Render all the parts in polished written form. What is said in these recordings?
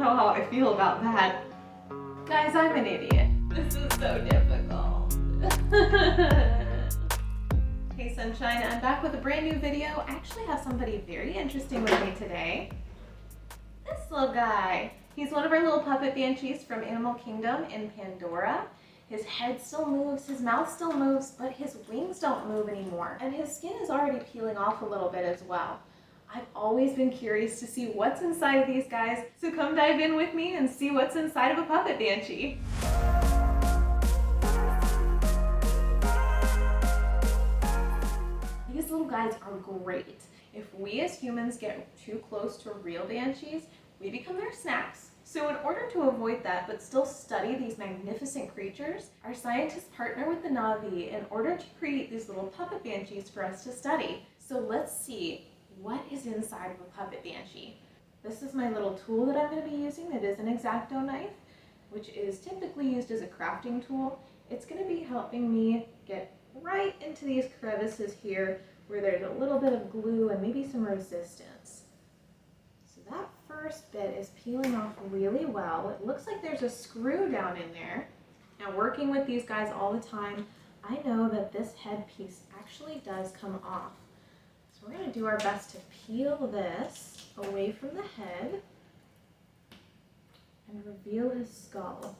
know how I feel about that. Guys, I'm an idiot. This is so difficult. Hey Sunshine, I'm back with a brand new video. I actually have somebody very interesting with me today. This little guy. He's one of our little puppet banshees from Animal Kingdom in Pandora. His head still moves, his mouth still moves, but his wings don't move anymore. And his skin is already peeling off a little bit as well. I've always been curious to see what's inside of these guys, so come dive in with me and see what's inside of a puppet banshee. These little guys are great. If we as humans get too close to real banshees, we become their snacks. So in order to avoid that, but still study these magnificent creatures, our scientists partner with the Na'vi in order to create these little puppet banshees for us to study. So let's see what is inside of a puppet banshee. This is my little tool that I'm going to be using. It is an X-Acto knife, which is typically used as a crafting tool. It's going to be helping me get right into these crevices here where there's a little bit of glue and maybe some resistance. So that first bit is peeling off really well. It looks like there's a screw down in there. Now, working with these guys all the time, I know that this head piece actually does come off. So we're going to do our best to peel this away from the head and reveal his skull.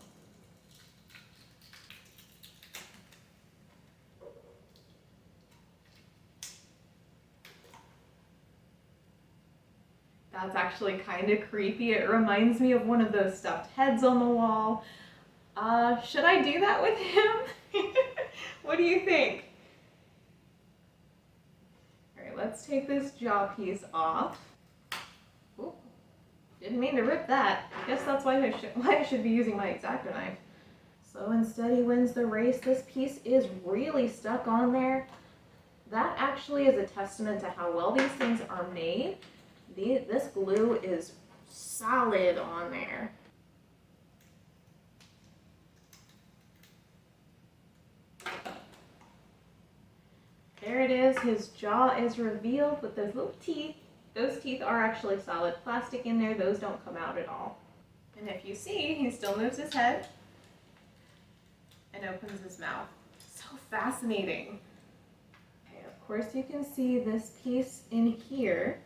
That's actually kind of creepy. It reminds me of one of those stuffed heads on the wall. Should I do that with him? What do you think? All right, let's take this jaw piece off. Ooh, didn't mean to rip that. Guess that's why I should be using my X-Acto knife. Slow and steady wins the race. This piece is really stuck on there. That actually is a testament to how well these things are made. This glue is solid on there. There it is. His jaw is revealed with those little teeth. Those teeth are actually solid plastic in there. Those don't come out at all. And if you see, he still moves his head and opens his mouth. So fascinating. Okay, of course you can see this piece in here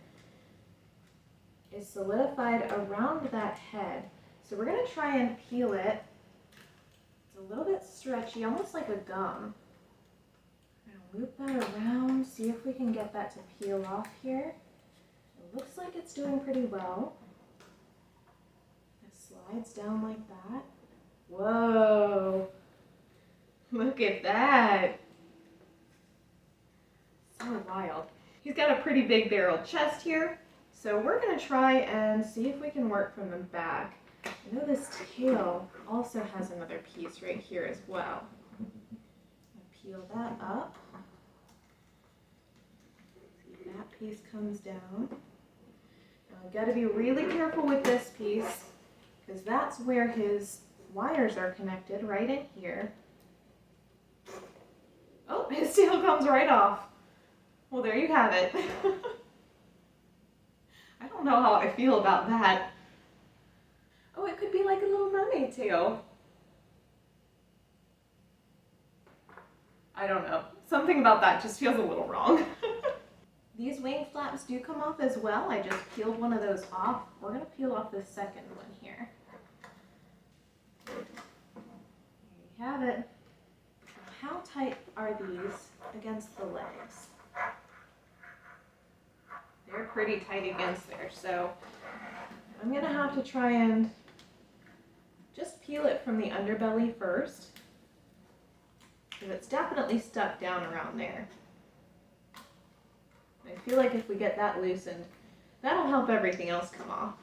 is solidified around that head. So we're going to try and peel it. It's a little bit stretchy, almost like a gum. I'm going to loop that around, see if we can get that to peel off here. It looks like it's doing pretty well. It slides down like that. Whoa! Look at that! So wild. He's got a pretty big barrel chest here. So we're going to try and see if we can work from the back. I know this tail also has another piece right here as well. Peel that up. See, that piece comes down. Now I've got to be really careful with this piece because that's where his wires are connected, right in here. Oh, his tail comes right off. Well, there you have it. I don't know how I feel about that. Oh, it could be like a little mermaid tail. I don't know. Something about that just feels a little wrong. These wing flaps do come off as well. I just peeled one of those off. We're going to peel off the second one here. There you have it. Now, how tight are these against the legs? They're pretty tight against there, so I'm going to have to try and just peel it from the underbelly first, because it's definitely stuck down around there. I feel like if we get that loosened, that'll help everything else come off.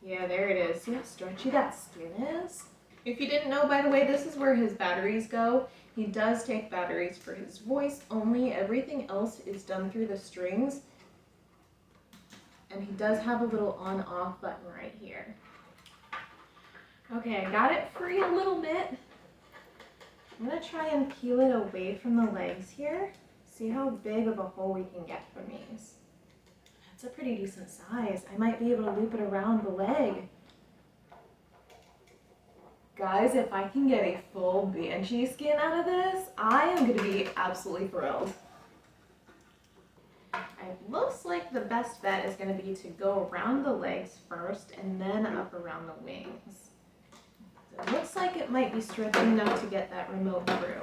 Yeah, there it is. See how stretchy that skin is? If you didn't know, by the way, this is where his batteries go. He does take batteries for his voice only. Everything else is done through the strings. And he does have a little on-off button right here. Okay, I got it free a little bit. I'm going to try and peel it away from the legs here. See how big of a hole we can get from these. That's a pretty decent size. I might be able to loop it around the leg. Guys, if I can get a full Banshee skin out of this, I am going to be absolutely thrilled. It looks like the best bet is going to be to go around the legs first and then up around the wings. So it looks like it might be stretching enough to get that remote through.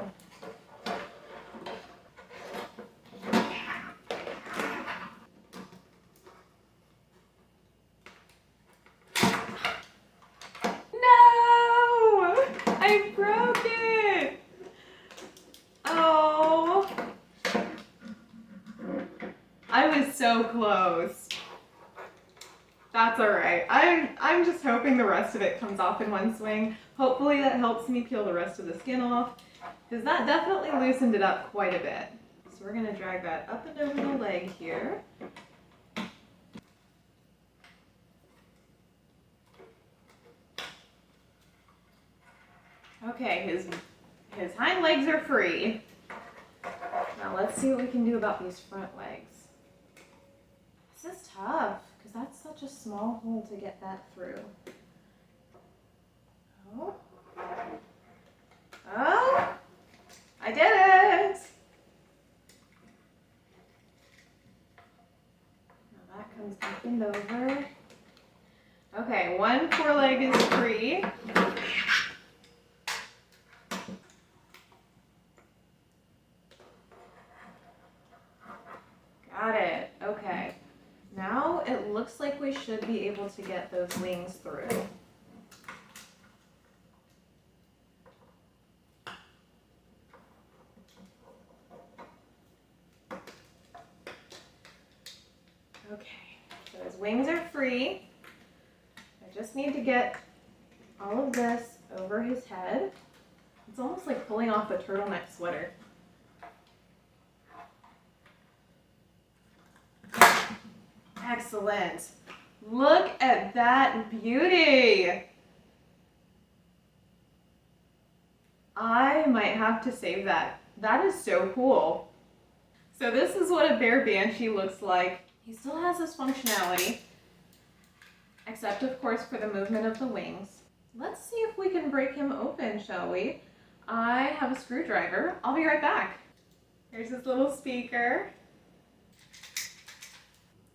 I broke it! Oh! I was so close. That's alright. I'm just hoping the rest of it comes off in one swing. Hopefully that helps me peel the rest of the skin off, because that definitely loosened it up quite a bit. So we're going to drag that up and over the leg here. Okay, his hind legs are free. Now let's see what we can do about these front legs. This is tough, because that's such a small hole to get that through. Oh. Oh! I did it! Now that comes up and over. Okay, one foreleg is free. Got it. Okay. Now it looks like we should be able to get those wings through. Okay, so his wings are free. I just need to get all of this over his head. It's almost like pulling off a turtleneck sweater. Excellent. Look at that beauty. I might have to save that. That is so cool. So this is what a bear Banshee looks like. He still has this functionality, except of course for the movement of the wings. Let's see if we can break him open, shall we? I have a screwdriver. I'll be right back. Here's his little speaker.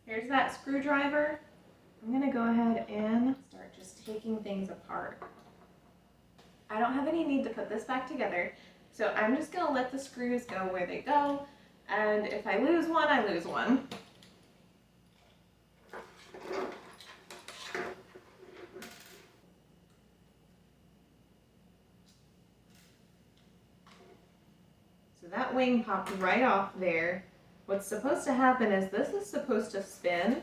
Here's that screwdriver. I'm gonna go ahead and start just taking things apart. I don't have any need to put this back together, so I'm just gonna let the screws go where they go, and if I lose one, I lose one. So that wing popped right off there. What's supposed to happen is this is supposed to spin,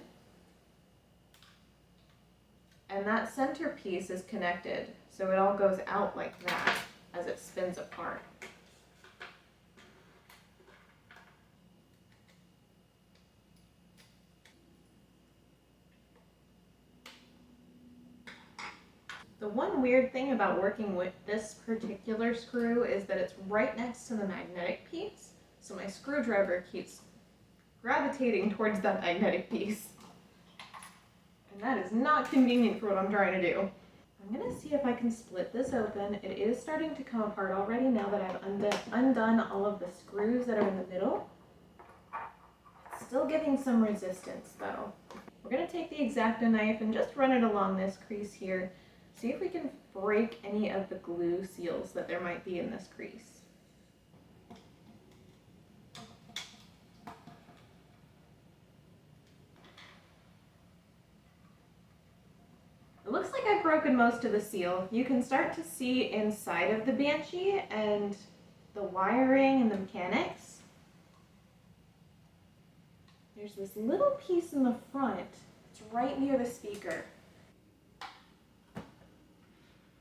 and that center piece is connected, so it all goes out like that as it spins apart. The one weird thing about working with this particular screw is that it's right next to the magnetic piece, so my screwdriver keeps gravitating towards that magnetic piece. And that is not convenient for what I'm trying to do. I'm going to see if I can split this open. It is starting to come apart already now that I've undone all of the screws that are in the middle. It's still giving some resistance though. We're going to take the X-Acto knife and just run it along this crease here. See if we can break any of the glue seals that there might be in this crease. It looks like I've broken most of the seal. You can start to see inside of the Banshee and the wiring and the mechanics. There's this little piece in the front. It's right near the speaker.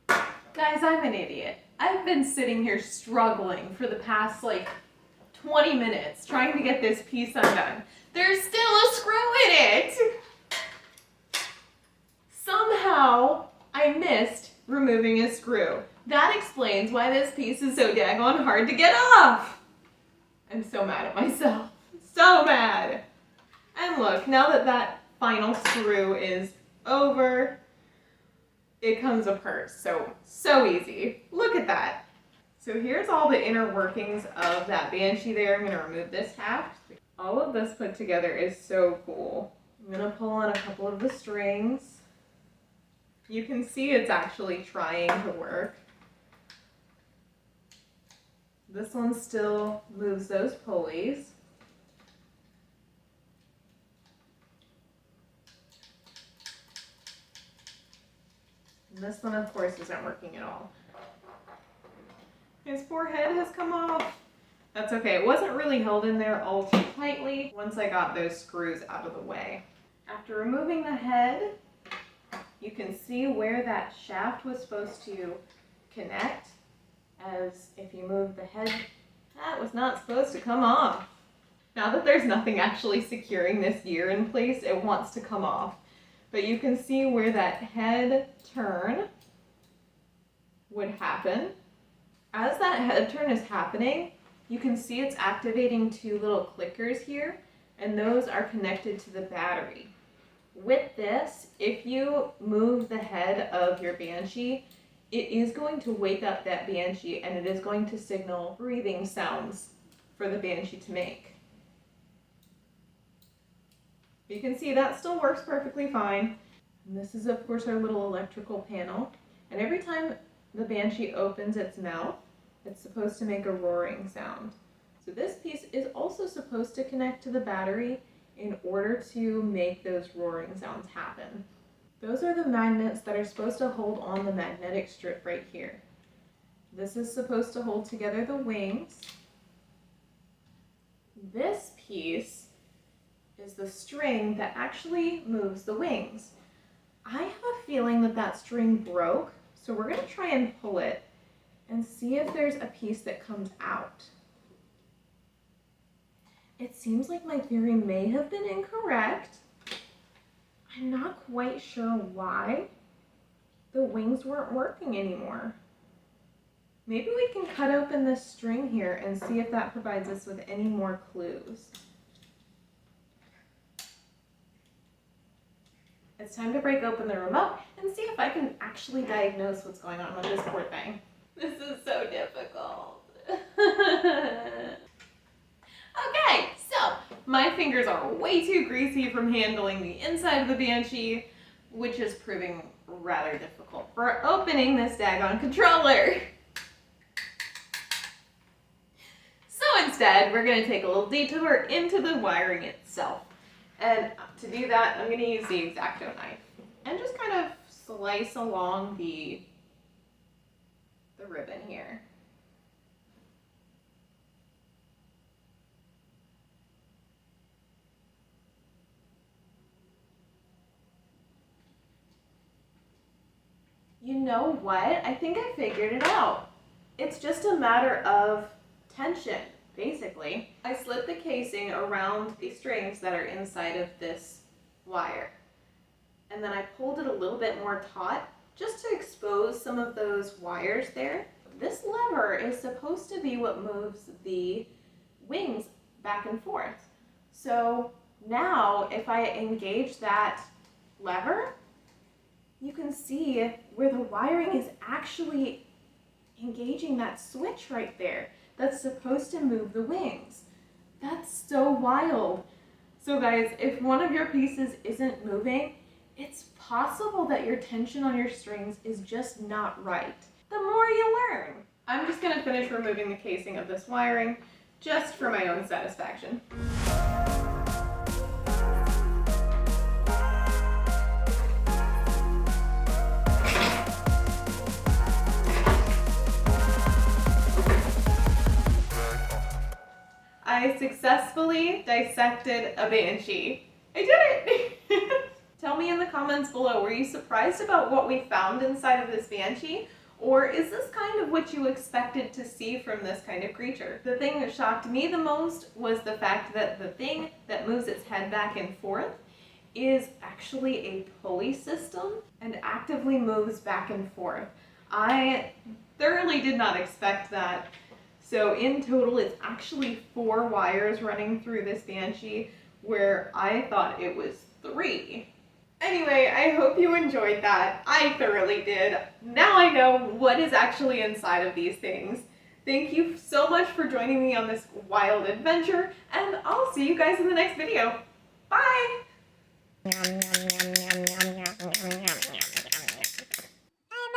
Guys, I'm an idiot. I've been sitting here struggling for the past 20 minutes trying to get this piece undone. There's still a screw in it! Somehow, I missed removing a screw. That explains why this piece is so daggone hard to get off. I'm so mad at myself. So mad. And look, now that that final screw is over, it comes apart. So easy. Look at that. So here's all the inner workings of that Banshee there. I'm gonna remove this haft. All of this put together is so cool. I'm gonna pull on a couple of the strings. You can see it's actually trying to work. This one still moves those pulleys. And this one, of course, isn't working at all. His poor head has come off. That's okay. It wasn't really held in there all too tightly once I got those screws out of the way. After removing the head, you can see where that shaft was supposed to connect, as if you move the head, that was not supposed to come off. Now that there's nothing actually securing this gear in place, it wants to come off. But you can see where that head turn would happen. As that head turn is happening, you can see it's activating two little clickers here, and those are connected to the battery. With this, if you move the head of your Banshee, it is going to wake up that Banshee, and it is going to signal breathing sounds for the Banshee to make. You can see that still works perfectly fine. And this is, of course, our little electrical panel. And every time the Banshee opens its mouth, it's supposed to make a roaring sound. So this piece is also supposed to connect to the battery in order to make those roaring sounds happen. Those are the magnets that are supposed to hold on the magnetic strip right here. This is supposed to hold together the wings. This piece is the string that actually moves the wings. I have a feeling that that string broke, so we're going to try and pull it and see if there's a piece that comes out. It seems like my theory may have been incorrect. I'm not quite sure why the wings weren't working anymore. Maybe we can cut open this string here and see if that provides us with any more clues. It's time to break open the remote and see if I can actually diagnose what's going on with this poor thing. This is so difficult. Okay, so my fingers are way too greasy from handling the inside of the Banshee, which is proving rather difficult for opening this daggone controller. So instead, we're going to take a little detour into the wiring itself. And to do that, I'm going to use the X-Acto knife and just kind of slice along the ribbon here. You know what? I think I figured it out. It's just a matter of tension, basically. I slipped the casing around the strings that are inside of this wire. And then I pulled it a little bit more taut just to expose some of those wires there. This lever is supposed to be what moves the wings back and forth. So now if I engage that lever, you can see where the wiring is actually engaging that switch right there that's supposed to move the wings. That's so wild. So guys, if one of your pieces isn't moving, it's possible that your tension on your strings is just not right. The more you learn. I'm just going to finish removing the casing of this wiring just for my own satisfaction. I successfully dissected a Banshee. I did it! Tell me in the comments below, were you surprised about what we found inside of this Banshee? Or is this kind of what you expected to see from this kind of creature? The thing that shocked me the most was the fact that the thing that moves its head back and forth is actually a pulley system and actively moves back and forth. I thoroughly did not expect that. So in total, it's actually 4 wires running through this Banshee, where I thought it was 3. Anyway, I hope you enjoyed that. I thoroughly did. Now I know what is actually inside of these things. Thank you so much for joining me on this wild adventure, and I'll see you guys in the next video. Bye! I'm a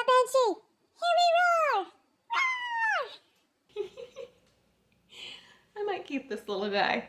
Banshee! Here we roar! Roar! I might keep this little guy.